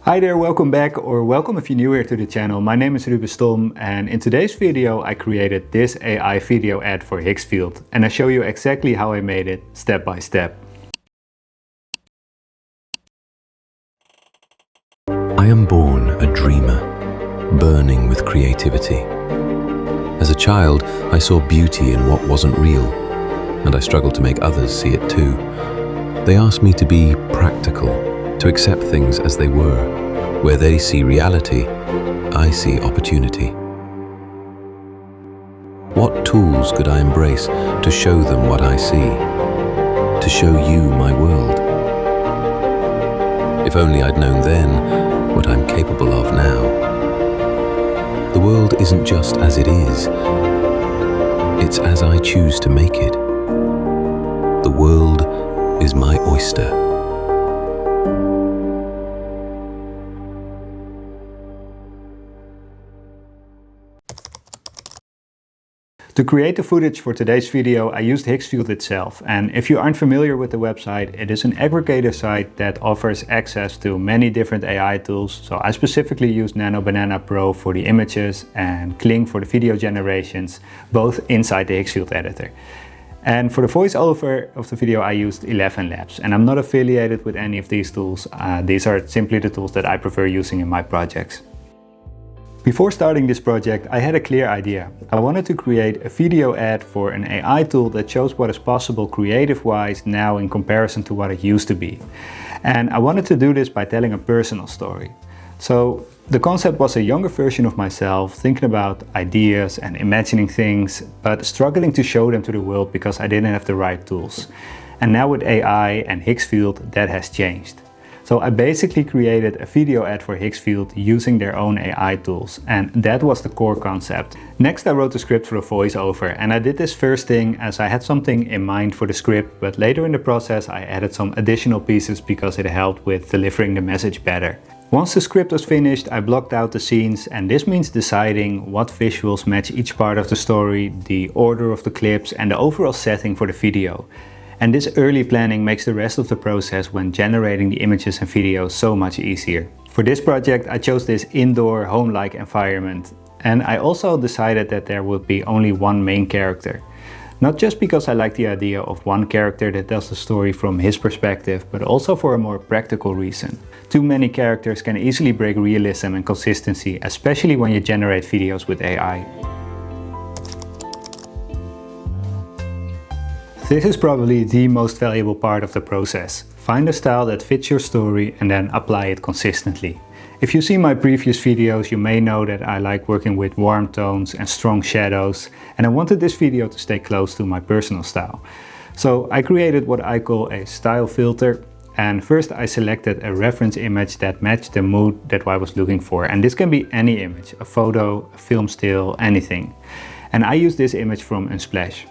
Hi there, welcome back, or welcome if you're new here to the channel. My name is Ruben Stom, and in today's video I created this AI video ad for Higgsfield, and I show you exactly how I made it step by step. I am born a dreamer, burning with creativity. As a child, I saw beauty in what wasn't real, and I struggled to make others see it too. They asked me to be practical, to accept things as they were. Where they see reality, I see opportunity. What tools could I embrace to show them what I see, to show you my world? If only I'd known then what I'm capable of now. The world isn't just as it is, it's as I choose to make it. The world is my oyster. To create the footage for today's video, I used Higgsfield itself, and if you aren't familiar with the website, it is an aggregator site that offers access to many different AI tools. So I specifically used Nano Banana Pro for the images and Kling for the video generations, both inside the Higgsfield editor. And for the voiceover of the video I used 11 Labs, and I'm not affiliated with any of these tools. These are simply the tools that I prefer using in my projects. Before starting this project, I had a clear idea. I wanted to create a video ad for an AI tool that shows what is possible creative-wise now in comparison to what it used to be. And I wanted to do this by telling a personal story. So the concept was a younger version of myself, thinking about ideas and imagining things, but struggling to show them to the world because I didn't have the right tools. And now with AI and Higgsfield, that has changed. So I basically created a video ad for Higgsfield using their own AI tools, and that was the core concept. Next I wrote the script for a voiceover, and I did this first thing as I had something in mind for the script, but later in the process I added some additional pieces because it helped with delivering the message better. Once the script was finished, I blocked out the scenes, and this means deciding what visuals match each part of the story, the order of the clips, and the overall setting for the video. And this early planning makes the rest of the process when generating the images and videos so much easier. For this project I chose this indoor home-like environment, and I also decided that there would be only one main character. Not just because I like the idea of one character that tells the story from his perspective, but also for a more practical reason. Too many characters can easily break realism and consistency, especially when you generate videos with AI. This is probably the most valuable part of the process. Find a style that fits your story and then apply it consistently. If you see my previous videos, you may know that I like working with warm tones and strong shadows, and I wanted this video to stay close to my personal style. So I created what I call a style filter, and first I selected a reference image that matched the mood that I was looking for, and this can be any image, a photo, a film still, anything. And I used this image from Unsplash.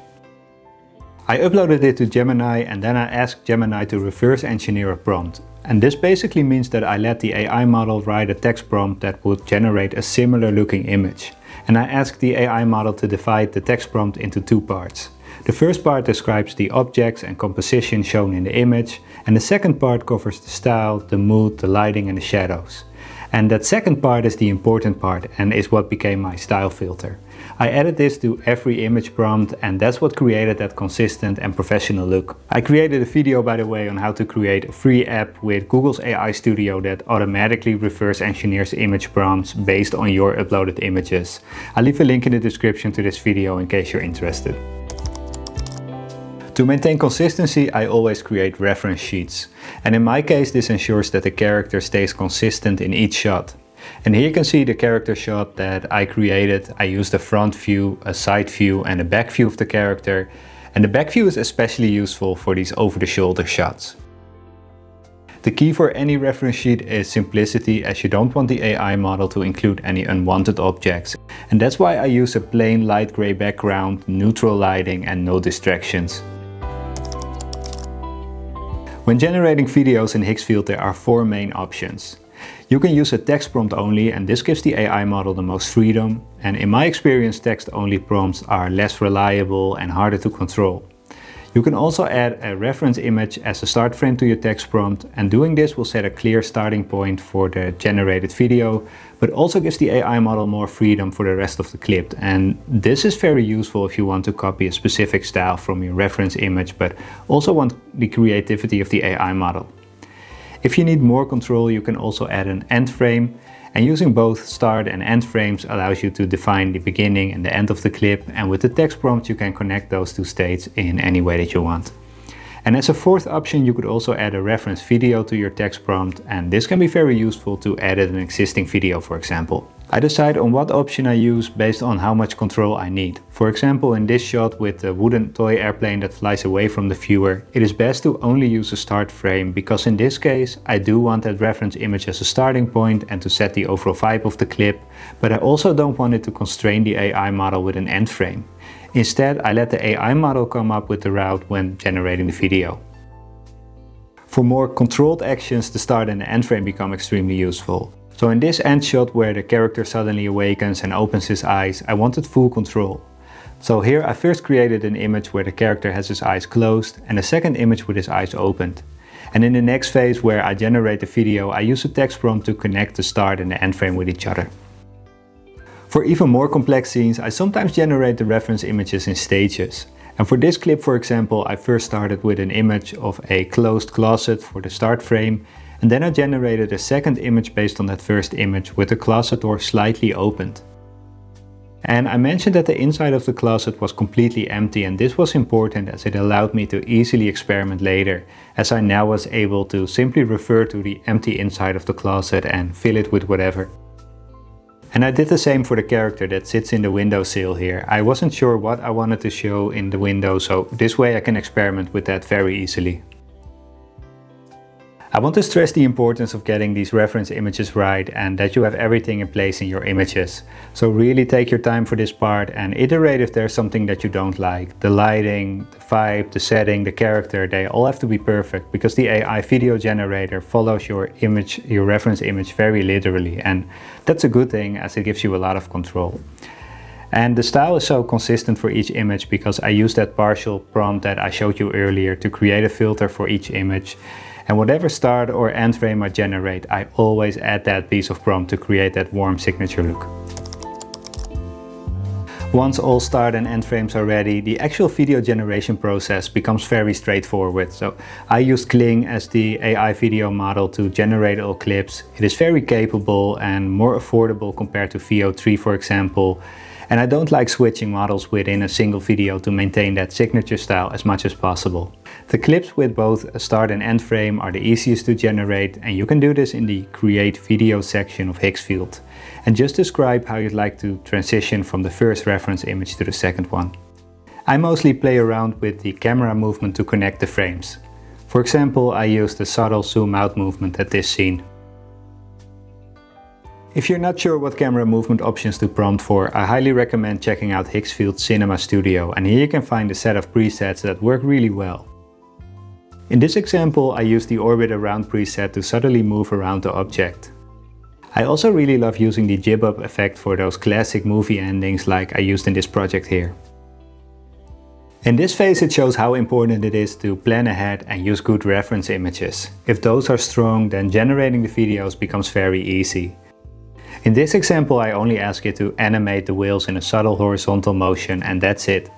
I uploaded it to Gemini, and then I asked Gemini to reverse engineer a prompt. And this basically means that I let the AI model write a text prompt that would generate a similar looking image. And I asked the AI model to divide the text prompt into two parts. The first part describes the objects and composition shown in the image, and the second part covers the style, the mood, the lighting and the shadows. And that second part is the important part and is what became my style filter. I added this to every image prompt, and that's what created that consistent and professional look. I created a video, by the way, on how to create a free app with Google's AI Studio that automatically reverse engineers image prompts based on your uploaded images. I'll leave a link in the description to this video in case you're interested. To maintain consistency, I always create reference sheets. And in my case, this ensures that the character stays consistent in each shot. And here you can see the character shot that I created. I used a front view, a side view and a back view of the character. And the back view is especially useful for these over-the-shoulder shots. The key for any reference sheet is simplicity, as you don't want the AI model to include any unwanted objects. And that's why I use a plain light gray background, neutral lighting and no distractions. When generating videos in Higgsfield, there are four main options. You can use a text prompt only, and this gives the AI model the most freedom. And in my experience, text only prompts are less reliable and harder to control. You can also add a reference image as a start frame to your text prompt, and doing this will set a clear starting point for the generated video, but also gives the AI model more freedom for the rest of the clip. And this is very useful if you want to copy a specific style from your reference image, but also want the creativity of the AI model. If you need more control, you can also add an end frame. And using both start and end frames allows you to define the beginning and the end of the clip, and with the text prompt you can connect those two states in any way that you want. And as a fourth option, you could also add a reference video to your text prompt, and this can be very useful to edit an existing video, for example. I decide on what option I use based on how much control I need. For example, in this shot with the wooden toy airplane that flies away from the viewer, it is best to only use a start frame, because in this case I do want that reference image as a starting point and to set the overall vibe of the clip, but I also don't want it to constrain the AI model with an end frame. Instead, I let the AI model come up with the route when generating the video. For more controlled actions, the start and the end frame become extremely useful. So in this end shot where the character suddenly awakens and opens his eyes, I wanted full control. So here I first created an image where the character has his eyes closed and a second image with his eyes opened. And in the next phase where I generate the video, I use a text prompt to connect the start and the end frame with each other. For even more complex scenes, I sometimes generate the reference images in stages. And for this clip, for example, I first started with an image of a closed closet for the start frame, and then I generated a second image based on that first image with the closet door slightly opened. And I mentioned that the inside of the closet was completely empty, and this was important as it allowed me to easily experiment later, as I now was able to simply refer to the empty inside of the closet and fill it with whatever. And I did the same for the character that sits in the windowsill here. I wasn't sure what I wanted to show in the window, so this way I can experiment with that very easily. I want to stress the importance of getting these reference images right and that you have everything in place in your images. So really take your time for this part and iterate if there's something that you don't like. The lighting, the vibe, the setting, the character, they all have to be perfect, because the AI video generator follows your image, your reference image very literally, and that's a good thing as it gives you a lot of control. And the style is so consistent for each image because I used that partial prompt that I showed you earlier to create a filter for each image. And whatever start or end frame I generate, I always add that piece of prompt to create that warm signature look. Once all start and end frames are ready, the actual video generation process becomes very straightforward. So I used Kling as the AI video model to generate all clips. It is very capable and more affordable compared to Veo 3, for example. And I don't like switching models within a single video to maintain that signature style as much as possible. The clips with both a start and end frame are the easiest to generate, and you can do this in the Create Video section of Higgsfield. And just describe how you'd like to transition from the first reference image to the second one. I mostly play around with the camera movement to connect the frames. For example, I used the subtle zoom out movement at this scene. If you're not sure what camera movement options to prompt for, I highly recommend checking out Higgsfield Cinema Studio, and here you can find a set of presets that work really well. In this example, I used the Orbit Around preset to subtly move around the object. I also really love using the jib up effect for those classic movie endings like I used in this project here. In this phase it shows how important it is to plan ahead and use good reference images. If those are strong, then generating the videos becomes very easy. In this example I only ask it to animate the wheels in a subtle horizontal motion, and that's it.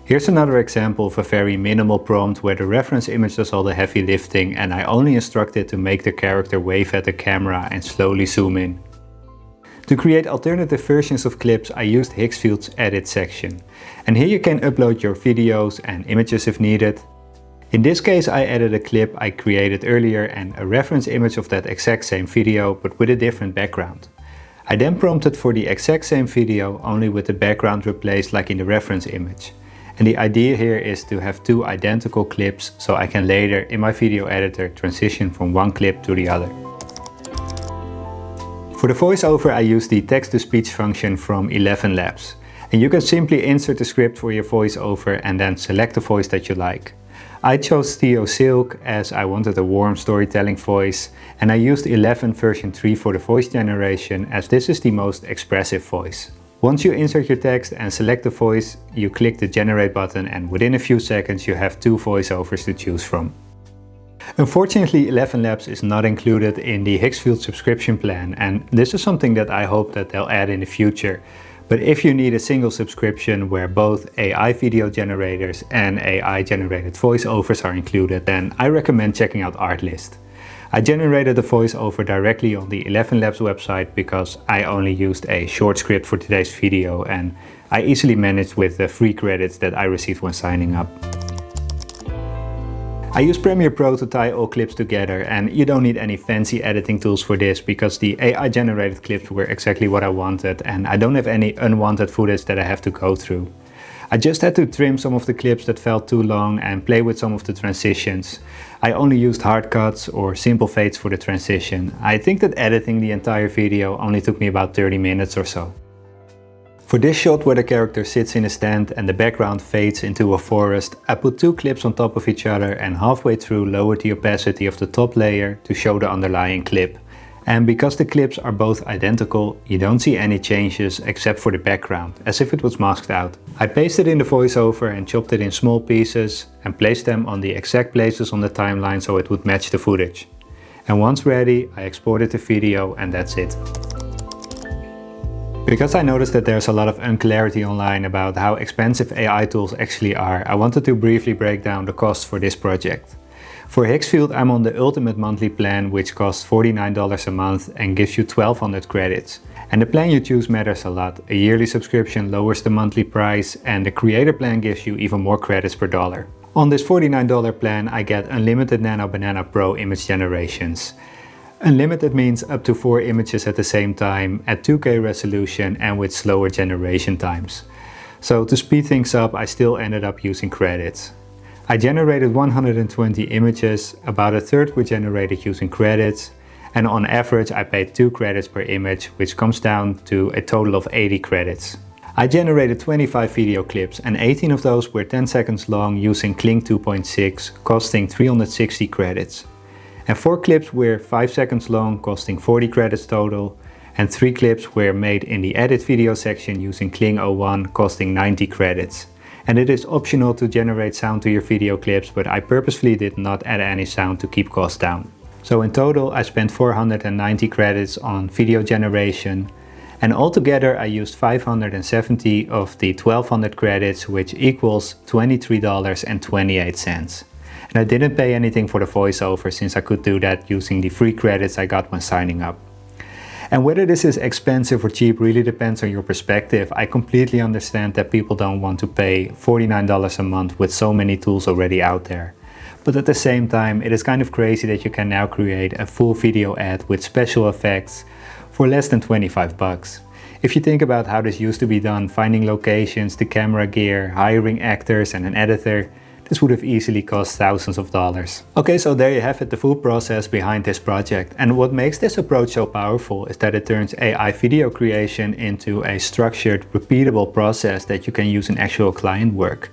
Here's another example of a very minimal prompt where the reference image does all the heavy lifting, and I only instruct it to make the character wave at the camera and slowly zoom in. To create alternative versions of clips, I used Higgsfield's Edit section. And here you can upload your videos and images if needed. In this case I added a clip I created earlier and a reference image of that exact same video, but with a different background. I then prompted for the exact same video, only with the background replaced like in the reference image. And the idea here is to have two identical clips, so I can later in my video editor transition from one clip to the other. For the voiceover I use the text-to-speech function from ElevenLabs. And you can simply insert the script for your voiceover and then select the voice that you like. I chose Theo Silk as I wanted a warm storytelling voice, and I used 11 version 3 for the voice generation as this is the most expressive voice. Once you insert your text and select the voice, you click the generate button, and within a few seconds you have 2 voiceovers to choose from. Unfortunately, ElevenLabs is not included in the Hixfield subscription plan, and this is something that I hope that they'll add in the future. But if you need a single subscription where both AI video generators and AI generated voiceovers are included, then I recommend checking out Artlist. I generated the voiceover directly on the ElevenLabs website because I only used a short script for today's video, and I easily managed with the free credits that I received when signing up. I use Premiere Pro to tie all clips together, and you don't need any fancy editing tools for this because the AI generated clips were exactly what I wanted, and I don't have any unwanted footage that I have to go through. I just had to trim some of the clips that felt too long and play with some of the transitions. I only used hard cuts or simple fades for the transition. I think that editing the entire video only took me about 30 minutes or so. For this shot where the character sits in a stand and the background fades into a forest, I put 2 clips on top of each other and halfway through lowered the opacity of the top layer to show the underlying clip. And because the clips are both identical, you don't see any changes except for the background, as if it was masked out. I pasted in the voiceover and chopped it in small pieces and placed them on the exact places on the timeline so it would match the footage. And once ready, I exported the video, and that's it. Because I noticed that there's a lot of unclarity online about how expensive AI tools actually are, I wanted to briefly break down the costs for this project. For Hixfield, I'm on the Ultimate monthly plan, which costs $49 a month and gives you 1200 credits. And the plan you choose matters a lot. A yearly subscription lowers the monthly price, and the Creator plan gives you even more credits per dollar. On this $49 plan, I get unlimited Nano Banana Pro image generations. Unlimited means up to 4 images at the same time, at 2K resolution and with slower generation times. So to speed things up, I still ended up using credits. I generated 120 images, about a third were generated using credits, and on average I paid 2 credits per image, which comes down to a total of 80 credits. I generated 25 video clips, and 18 of those were 10 seconds long using Kling 2.6, costing 360 credits. And 4 clips were 5 seconds long, costing 40 credits total, and 3 clips were made in the edit video section using Kling 01, costing 90 credits. And it is optional to generate sound to your video clips, but I purposefully did not add any sound to keep costs down. So in total I spent 490 credits on video generation, and altogether I used 570 of the 1200 credits, which equals $23.28. And I didn't pay anything for the voiceover since I could do that using the free credits I got when signing up. And whether this is expensive or cheap really depends on your perspective. I completely understand that people don't want to pay $49 a month with so many tools already out there. But at the same time, it is kind of crazy that you can now create a full video ad with special effects for less than 25 bucks. If you think about how this used to be done, finding locations, the camera gear, hiring actors and an editor, this would have easily cost thousands of dollars. Okay, so there you have it, the full process behind this project. And what makes this approach so powerful is that it turns AI video creation into a structured, repeatable process that you can use in actual client work.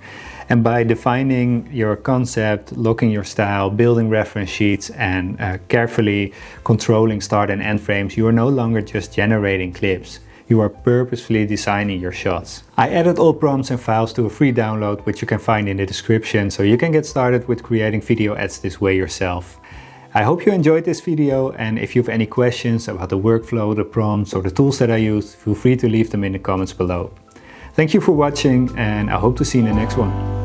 And by defining your concept, locking your style, building reference sheets, and carefully controlling start and end frames, you are no longer just generating clips. You are purposefully designing your shots. I added all prompts and files to a free download, which you can find in the description, so you can get started with creating video ads this way yourself. I hope you enjoyed this video, and if you have any questions about the workflow, the prompts, or the tools that I used, feel free to leave them in the comments below. Thank you for watching, and I hope to see you in the next one.